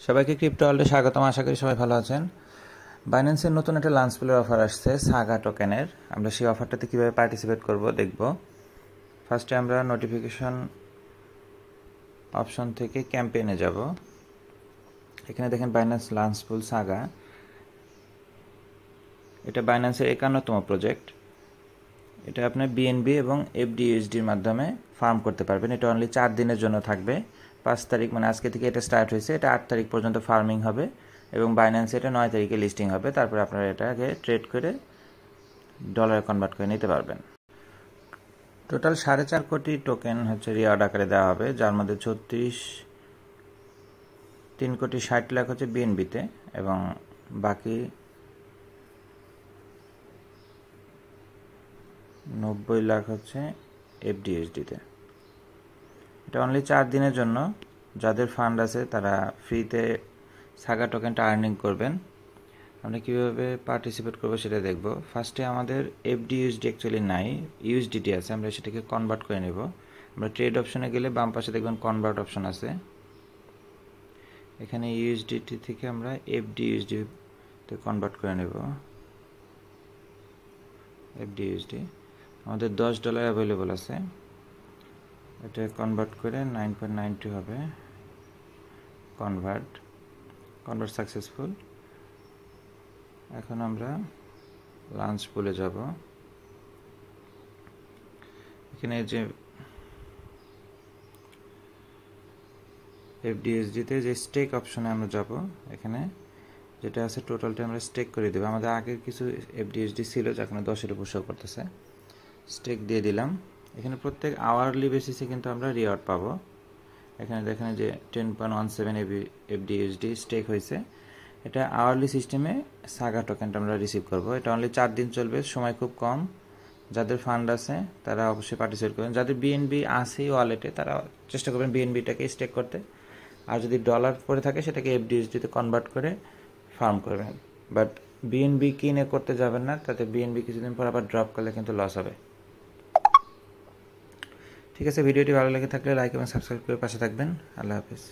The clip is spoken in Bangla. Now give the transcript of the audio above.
সবাইকে ক্রিপ্টো ওয়ার্ল্ডে স্বাগতম। আশা করি সবাই ভালো আছেন। বাইন্যান্সের নতুন একটা লাঞ্চ পুলের অফার আসছে সাগা টোকেনের। আমরা সেই অফারটাতে কীভাবে পার্টিসিপেট করব দেখব। ফার্স্টে আমরা নোটিফিকেশন অপশন থেকে ক্যাম্পেইনে যাব। এখানে দেখেন বাইন্যান্স লাঞ্চ পুল সাগা, এটা বাইন্যান্সের 51তম প্রজেক্ট। এটা আপনার বিএনবি এবং এফডিইউএসডির মাধ্যমে ফার্ম করতে পারবেন। এটা অনলি 4 দিনের জন্য থাকবে। 5 তারিখ মানে আজকে থেকে এটা স্টার্ট হয়েছে, এটা 8 তারিখ পর্যন্ত ফার্মিং হবে এবং বাইন্যান্সে এটা 9 তারিখে লিস্টিং হবে। তারপরে আপনারা এটাকে ট্রেড করে ডলারে কনভার্ট করে নিতে পারবেন। টোটাল 4.5 কোটি টোকেন রিওয়ার্ড আকারে দেওয়া হবে, যার মধ্যে 3,60,00,000 হচ্ছে বিএনবিতে এবং বাকি 90 লাখ হচ্ছে এফডিএসডিতে। এটা অনলি 4 দিনের জন্য। যাদের ফান্ড আছে তারা ফ্রিতে সাগা টোকেনটা আর্নিং করবেন। আমরা কীভাবে পার্টিসিপেট করবো সেটা দেখব। ফার্স্টে আমাদের এফডিইউএসডি অ্যাকচুয়ালি নাই, ইউএসডিটি আছে, আমরা সেটাকে কনভার্ট করে নেব। আমরা ট্রেড অপশনে গেলে বাম পাশে দেখবেন কনভার্ট অপশন আছে। এখানে ইউএসডিটি থেকে আমরা এফডিইউএসডিতে কনভার্ট করে নেব। এফডিইউএসডি আমাদের $10 অ্যাভেলেবল আছে, এটা কনভার্ট করে 9.92 হবে। Convert successful. এখন আমরা লাঞ্চ পুলে যাব। এখানে যে এফডিএসডিতে যে স্টেক অপশনে আমরা যাব, এখানে যেটা আছে টোটালটা আমরা স্টেক করে দেবো। আমাদের আগের কিছু এফডিএসডি ছিল যা কোনো 10-এর উপর শো করতেছে। স্টেক দিয়ে দিলাম। এখানে প্রত্যেক আওয়ারলি বেসিসে কিন্তু আমরা রিওয়ার্ড পাবো। এখানে দেখেন যে 10.17 এফডিএসডি স্টেক হয়েছে। এটা আওয়ারলি সিস্টেমে সাগা টোকেনটা আমরা রিসিভ করব। এটা অনলি 4 দিন চলবে, সময় খুব কম। যাদের ফান্ড আছে তারা অবশ্যই পার্টিসিপেট করবেন। যাদের বিএনবি আছে ওয়ালেটে তারা চেষ্টা করবেন বিএনবিটাকে স্টেক করতে, আর যদি ডলার পড়ে থাকে সেটাকে এফডিএসডিতে কনভার্ট করে ফার্ম করবেন। বাট বিএনবি কিনে করতে যাবেন না, তাতে বিএনবি কিছুদিন পর আবার ড্রপ করলে কিন্তু লস হবে। ঠিক আছে, ভিডিওটি ভালো লেগে থাকলে লাইক এবং সাবস্ক্রাইব করে পাশে থাকবেন। আল্লাহ হাফিজ।